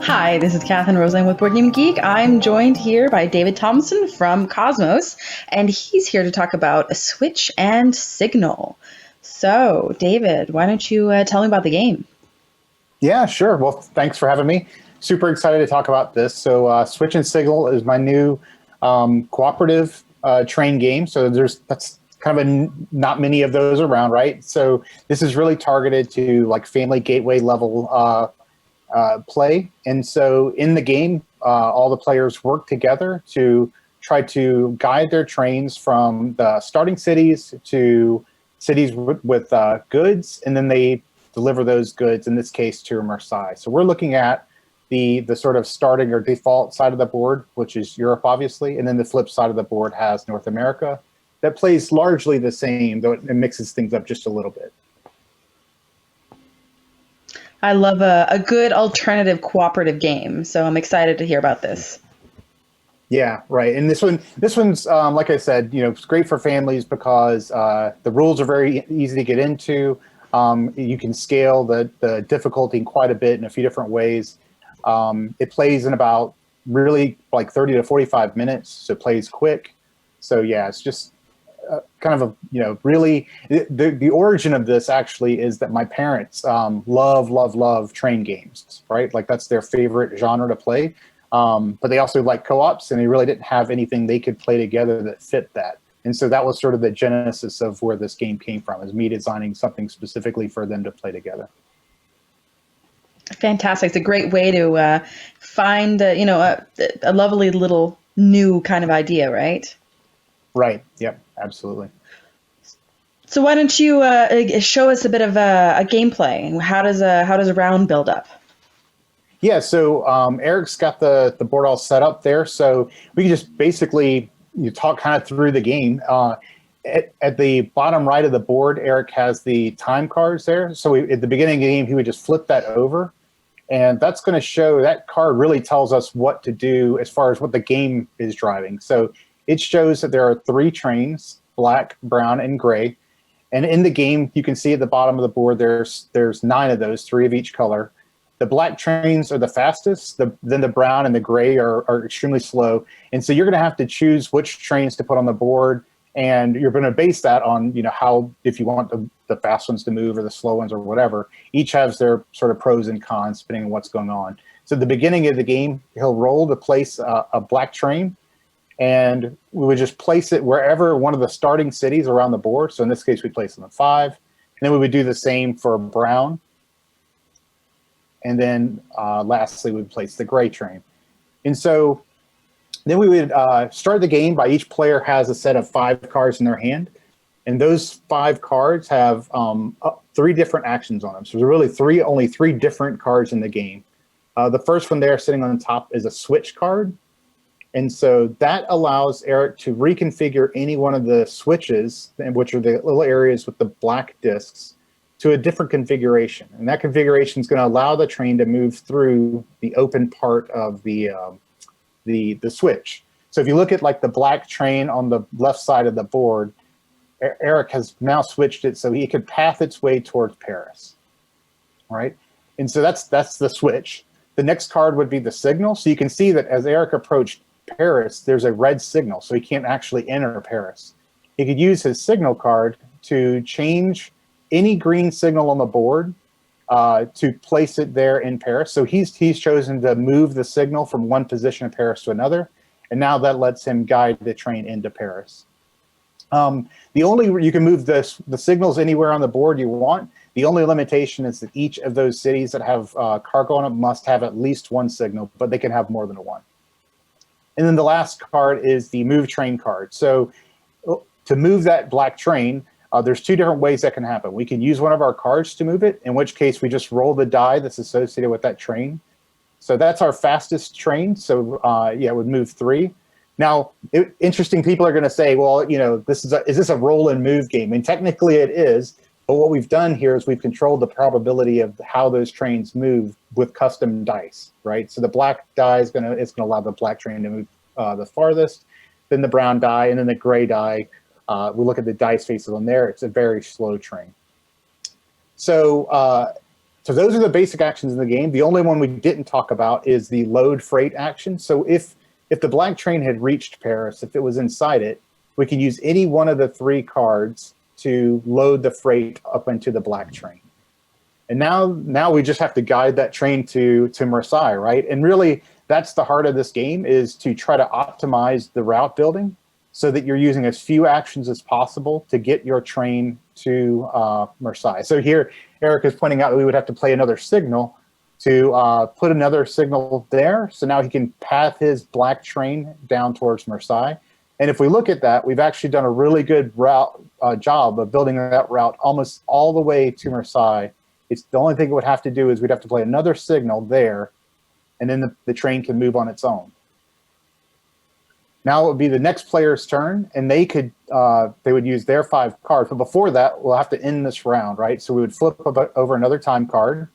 Hi, this is Katherine Roseland with BoardGameGeek. I'm joined here by David Thompson from Cosmos, and he's here to talk about a Switch and Signal. So, David, why don't you tell me about the game? Yeah, sure. Well, thanks for having me. Super excited to talk about this. So, Switch and Signal is my new cooperative train game. So that's kind of not many of those around, right? So this is really targeted to like family gateway level play. And so in the game, all the players work together to try to guide their trains from the starting cities to cities with goods, and then they deliver those goods, in this case, to Marseille. So we're looking at the sort of starting or default side of the board, which is Europe, obviously, and then the flip side of the board has North America. That plays largely the same, though it mixes things up just a little bit. I love a good alternative cooperative game, so I'm excited to hear about this. Yeah, right. And this one's like I said, it's great for families because the rules are very easy to get into. You can scale the difficulty quite a bit in a few different ways. It plays in about really like 30 to 45 minutes, so it plays quick. So yeah, it's just kind of really the origin of this actually is that my parents love train games, right? Like that's their favorite genre to play. But they also like co-ops, and they really didn't have anything they could play together that fit that. And so that was sort of the genesis of where this game came from, is me designing something specifically for them to play together. Fantastic. It's a great way to find, a lovely little new kind of idea, right? Right. Yep. Absolutely. So why don't you show us a bit of a gameplay? How does a round build up? Yeah. So Eric's got the board all set up there, so we can just basically talk kind of through the game. At the bottom right of the board, Eric has the time cards there. So at the beginning of the game, he would just flip that over, and that's going to show that card really tells us what to do as far as what the game is driving. So it shows that there are three trains: black, brown, and gray. And in the game, you can see at the bottom of the board, there's nine of those, three of each color. The black trains are the fastest. Then the brown and the gray are extremely slow. And so you're going to have to choose which trains to put on the board. And you're going to base that on, how, if you want the fast ones to move or the slow ones or whatever. Each has their sort of pros and cons depending on what's going on. So at the beginning of the game, he'll roll to place a black train, and we would just place it wherever one of the starting cities around the board. So in this case, we place it on 5. And then we would do the same for brown. And then lastly, we would place the gray train. And so then we would start the game by each player has a set of 5 cards in their hand. And those 5 cards have 3 different actions on them. So there's really only three different cards in the game. The first one there sitting on the top is a switch card. And so that allows Eric to reconfigure any one of the switches, which are the little areas with the black discs, to a different configuration. And that configuration is going to allow the train to move through the open part of the switch. So if you look at like the black train on the left side of the board, Eric has now switched it so he could path its way towards Paris, right? And so that's the switch. The next card would be the signal. So you can see that as Eric approached Paris, there's a red signal, so he can't actually enter Paris. He could use his signal card to change any green signal on the board to place it there in Paris. So he's chosen to move the signal from one position in Paris to another, and now that lets him guide the train into Paris. You can move the signals anywhere on the board you want. The only limitation is that each of those cities that have cargo on them must have at least one signal, but they can have more than one. And then the last card is the move train card. So to move that black train, there's 2 different ways that can happen. We can use one of our cards to move it, in which case we just roll the die that's associated with that train. So that's our fastest train. So yeah, it would move 3. Now, interesting people are going to say, well, is this a roll and move game? And technically it is. But what we've done here is we've controlled the probability of how those trains move with custom dice, right? So the black die is going to allow the black train to move the farthest, then the brown die, and then the gray die. We look at the dice faces on there. It's a very slow train. So So those are the basic actions in the game. The only one we didn't talk about is the load freight action. So if the black train had reached Paris, if it was inside it, we can use any one of the 3 cards to load the freight up into the black train. And now we just have to guide that train to Marseille, right? And really, that's the heart of this game, is to try to optimize the route building so that you're using as few actions as possible to get your train to Marseille. So here, Eric is pointing out that we would have to play another signal to put another signal there. So now he can path his black train down towards Marseille. And if we look at that, we've actually done a really good job of building that route almost all the way to Marseille. It's the only thing it would have to do is we'd have to play another signal there, and then the train can move on its own. Now it would be the next player's turn, and they would use their 5 cards. But before that, we'll have to end this round, right? So we would flip over another time card,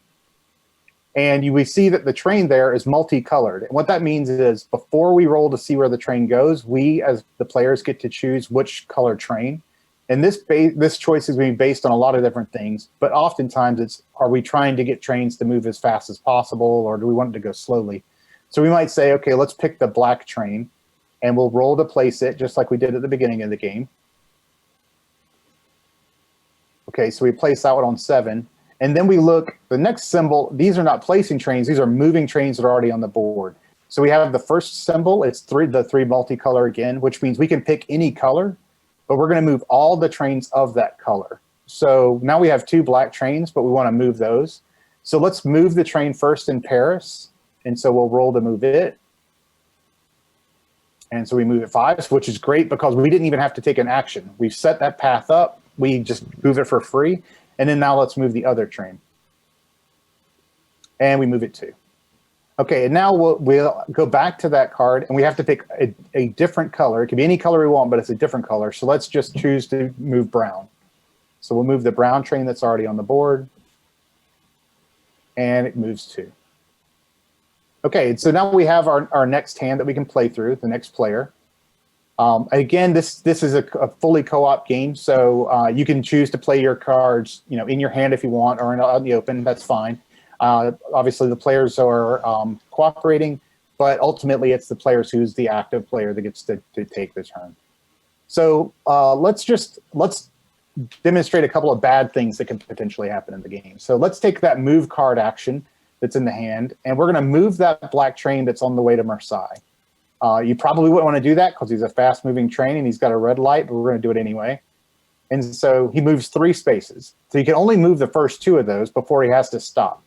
and we see that the train there is multicolored. And what that means is before we roll to see where the train goes, we as the players get to choose which color train. And this choice is being based on a lot of different things, but oftentimes it's, are we trying to get trains to move as fast as possible, or do we want it to go slowly? So we might say, okay, let's pick the black train, and we'll roll to place it just like we did at the beginning of the game. Okay, so we place that one on 7. And then we look, the next symbol, these are not placing trains, these are moving trains that are already on the board. So we have the first symbol, it's the 3 multicolor again, which means we can pick any color, but we're gonna move all the trains of that color. So now we have 2 black trains, but we wanna move those. So let's move the train first in Paris. And so we'll roll to move it. And so we move it 5, which is great because we didn't even have to take an action. We've set that path up, we just move it for free. And then now let's move the other train. And we move it 2. Okay, and now we'll go back to that card, and we have to pick a different color. It can be any color we want, but it's a different color. So let's just choose to move brown. So we'll move the brown train that's already on the board, and it moves 2. Okay, so now we have our next hand that we can play through, the next player. Again, this is a fully co-op game, so you can choose to play your cards, in your hand if you want, or out in the open. That's fine. Obviously, the players are cooperating, but ultimately, it's the players who's the active player that gets to take the turn. So let's demonstrate a couple of bad things that can potentially happen in the game. So let's take that move card action that's in the hand, and we're going to move that black train that's on the way to Marseille. You probably wouldn't want to do that because he's a fast-moving train and he's got a red light, but we're going to do it anyway. And so he moves 3 spaces. So you can only move the first 2 of those before he has to stop.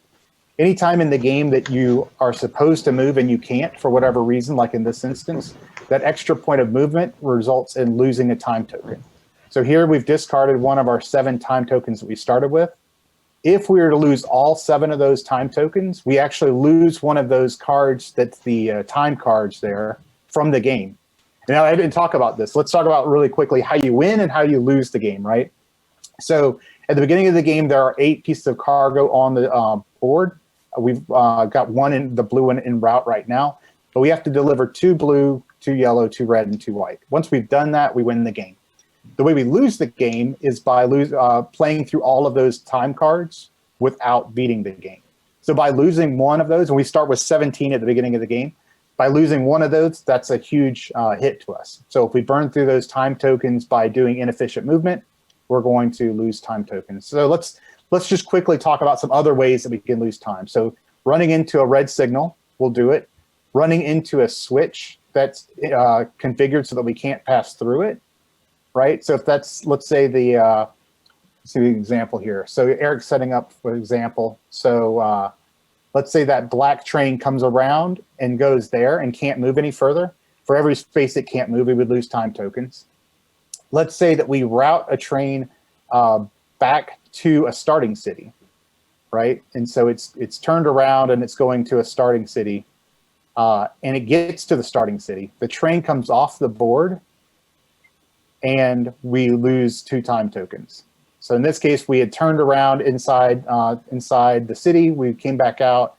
Anytime in the game that you are supposed to move and you can't for whatever reason, like in this instance, that extra point of movement results in losing a time token. So here we've discarded one of our 7 time tokens that we started with. If we were to lose all 7 of those time tokens, we actually lose one of those cards that's the time cards there from the game. Now, I didn't talk about this. Let's talk about really quickly how you win and how you lose the game, right? So at the beginning of the game, there are 8 pieces of cargo on the board. We've got one in the blue one en route right now, but we have to deliver 2 blue, 2 yellow, 2 red, and 2 white. Once we've done that, we win the game. The way we lose the game is by playing through all of those time cards without beating the game. So by losing one of those, and we start with 17 at the beginning of the game, by losing one of those, that's a huge hit to us. So if we burn through those time tokens by doing inefficient movement, we're going to lose time tokens. So let's just quickly talk about some other ways that we can lose time. So running into a red signal, we'll do it. Running into a switch that's configured so that we can't pass through it, right? So if that's, let's say let's see the example here. So Eric's setting up, for example. So let's say that black train comes around and goes there and can't move any further. For every space it can't move, we would lose time tokens. Let's say that we route a train back to a starting city, right? And so it's turned around and it's going to a starting city, and it gets to the starting city. The train comes off the board, and we lose 2 time tokens. So in this case, we had turned around inside the city. We came back out,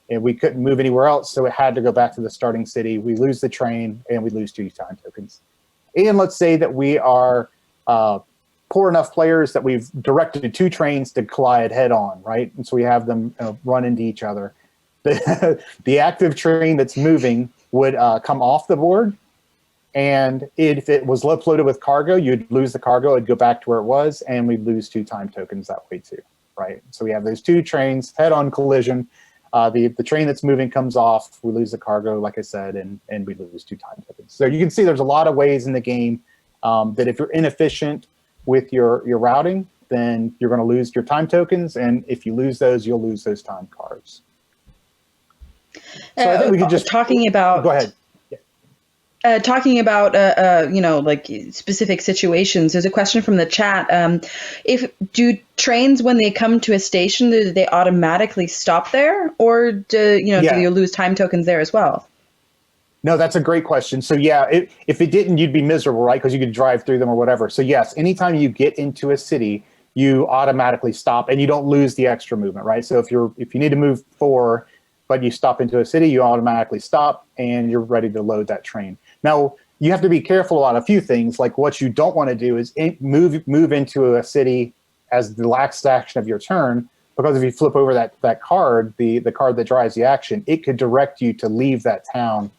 and we couldn't move anywhere else, so it had to go back to the starting city. We lose the train, and we lose 2 time tokens. And let's say that we are poor enough players that we've directed 2 trains to collide head on, right? And so we have them run into each other. The active train that's moving would come off the board, and if it was loaded with cargo, you'd lose the cargo, it'd go back to where it was, and we'd lose 2 time tokens that way too, right? So we have those 2 trains, head-on collision. The train that's moving comes off, we lose the cargo, like I said, and we lose 2 time tokens. So you can see there's a lot of ways in the game that if you're inefficient with your routing, then you're going to lose your time tokens, and if you lose those, you'll lose those time cards. So I think we could just talking about. Go ahead. Talking about like specific situations. There's a question from the chat. Do trains, when they come to a station, do they automatically stop there, or do you lose time tokens there as well? No, that's a great question. So yeah, if it didn't, you'd be miserable, right? Because you could drive through them or whatever. So yes, anytime you get into a city, you automatically stop, and you don't lose the extra movement, right? So if you need to move 4, but you stop into a city, you automatically stop, and you're ready to load that train. Now, you have to be careful about a few things. Like, what you don't want to do is move into a city as the last action of your turn, because if you flip over that card, the card that drives the action, it could direct you to leave that town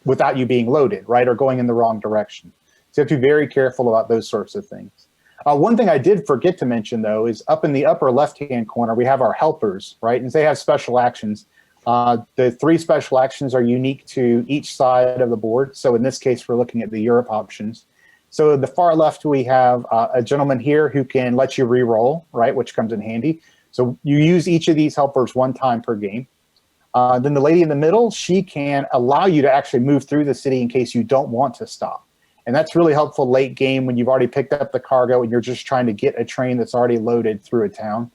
without you being loaded, right, or going in the wrong direction. So you have to be very careful about those sorts of things. One thing I did forget to mention, though, is up in the upper left-hand corner, we have our helpers, right, and they have special actions. The 3 special actions are unique to each side of the board. So in this case, we're looking at the Europe options. So the far left, we have a gentleman here who can let you re-roll, right, which comes in handy. So you use each of these helpers 1 time per game. Then the lady in the middle, she can allow you to actually move through the city in case you don't want to stop. And that's really helpful late game when you've already picked up the cargo and you're just trying to get a train that's already loaded through a town.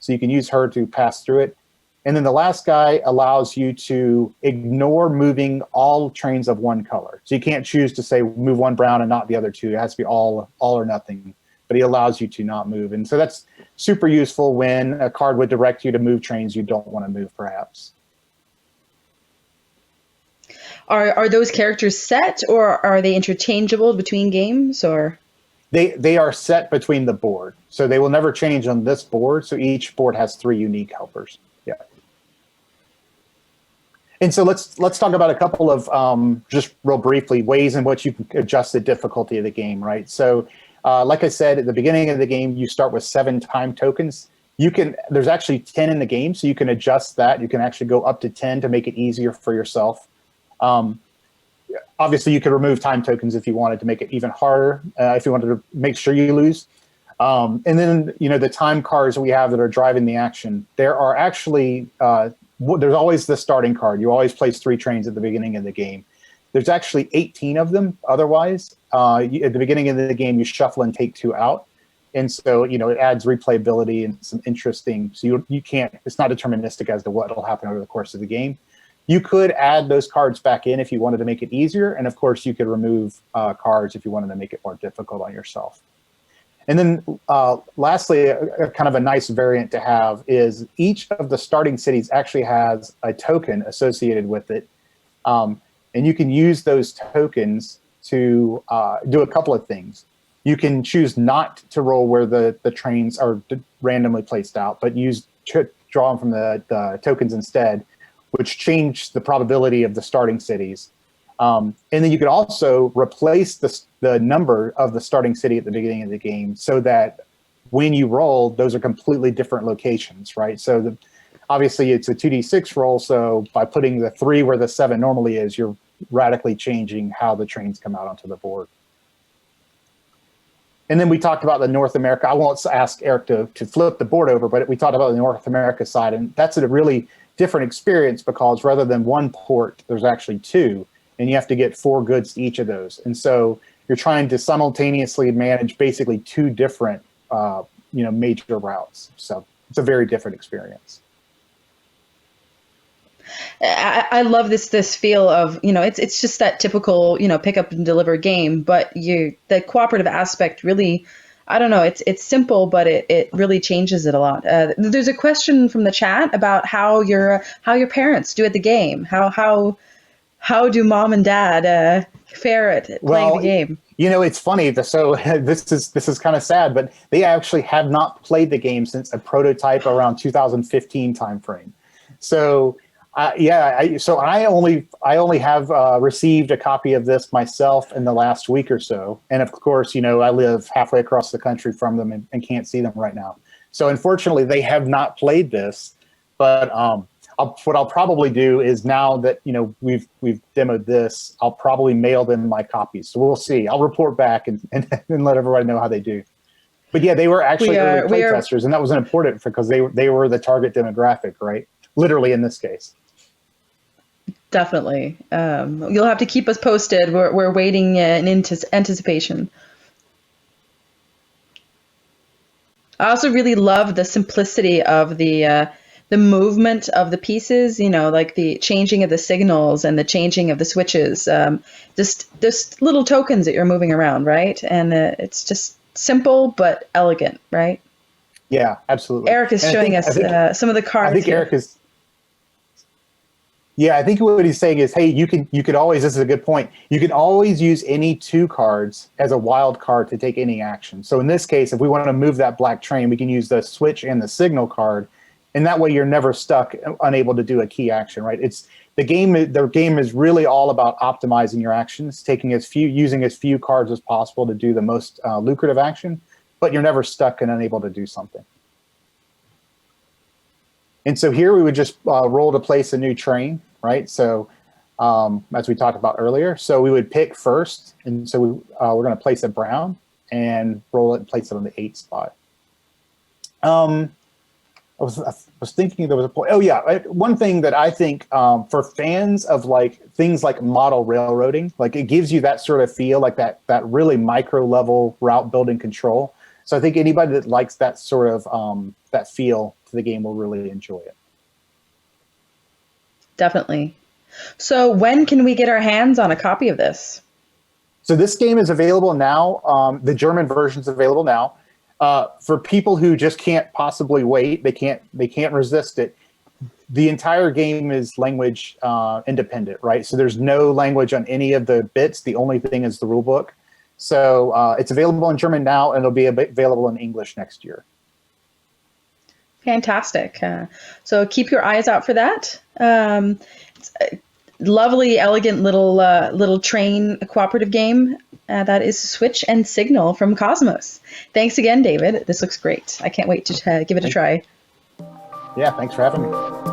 So you can use her to pass through it. And then the last guy allows you to ignore moving all trains of 1 color. So you can't choose to say move 1 brown and not the other 2. It has to be all or nothing. But he allows you to not move. And so that's super useful when a card would direct you to move trains you don't want to move, perhaps. Are those characters set, or are they interchangeable between games, or? They are set between the board. So they will never change on this board. So each board has 3 unique helpers. Yeah. And so let's talk about a couple of, just real briefly, ways in which you can adjust the difficulty of the game, right? So like I said, at the beginning of the game, you start with 7 time tokens. There's actually 10 in the game, so you can adjust that. You can actually go up to 10 to make it easier for yourself. Obviously, you could remove time tokens if you wanted to make it even harder, if you wanted to make sure you lose. And then, the time cards we have that are driving the action, there are actually, there's always the starting card. You always place 3 trains at the beginning of the game. There's actually 18 of them otherwise. At the beginning of the game, you shuffle and take 2 out. And so, it adds replayability and some interesting, so you can't, it's not deterministic as to what will happen over the course of the game. You could add those cards back in if you wanted to make it easier. And of course, you could remove cards if you wanted to make it more difficult on yourself. And then lastly, a kind of a nice variant to have is each of the starting cities actually has a token associated with it. And you can use those tokens to do a couple of things. You can choose not to roll where the trains are randomly placed out, but draw them from the tokens instead, which change the probability of the starting cities. And then you could also replace the number of the starting city at the beginning of the game so that when you roll, those are completely different locations, right? So obviously it's a 2d6 roll, so by putting the 3 where the 7 normally is, you're radically changing how the trains come out onto the board. And then we talked about the North America. I won't ask Eric to flip the board over, but we talked about the North America side, and that's a really different experience because rather than 1 port, there's actually 2, and you have to get 4 goods to each of those. And so you're trying to simultaneously manage basically 2 different, major routes. So it's a very different experience. I love this feel of, it's just that typical, pick up and deliver game, but the cooperative aspect really, I don't know, it's simple, but it really changes it a lot. There's a question from the chat about how your parents do at the game. How do mom and dad fare at playing the game? It's funny. So this is kind of sad, but they actually have not played the game since a prototype around 2015 timeframe. So I only have received a copy of this myself in the last week or so, and of course, I live halfway across the country from them and can't see them right now. So unfortunately, they have not played this. But what I'll probably do is, now that we've demoed this, I'll probably mail them my copies. So we'll see. I'll report back and let everybody know how they do. But yeah, they were actually early playtesters, and that was important because they were the target demographic, right? Literally in this case. Definitely. You'll have to keep us posted. We're waiting in anticipation. I also really love the simplicity of the movement of the pieces, like the changing of the signals and the changing of the switches, just little tokens that you're moving around, right? And it's just simple but elegant, right? Yeah, absolutely. Eric is showing us some of the cards. I think Eric is. Yeah, I think what he's saying is, hey, you could always. This is a good point. You can always use any 2 cards as a wild card to take any action. So in this case, if we want to move that black train, we can use the switch and the signal card, and that way you're never stuck, unable to do a key action. Right? The game is really all about optimizing your actions, using as few cards as possible to do the most lucrative action, but you're never stuck and unable to do something. And so here we would just roll to place a new train, right? So as we talked about earlier, so we would pick first, and so we're going to place a brown and roll it and place it on the 8 spot. I was thinking there was a point. Oh yeah, one thing that I think for fans of things like model railroading, it gives you that sort of feel, like that really micro level route building control. So I think anybody that likes that sort of that feel to the game will really enjoy it. Definitely. So when can we get our hands on a copy of this? So this game is available now. The German version is available now. For people who just can't possibly wait, they can't resist it. The entire game is language independent, right? So there's no language on any of the bits. The only thing is the rule book. So it's available in German now, and it'll be available in English next year. Fantastic. So keep your eyes out for that. It's a lovely, elegant little train cooperative game. That is Switch and Signal from Cosmos. Thanks again, David. This looks great. I can't wait to give it a try. Yeah, thanks for having me.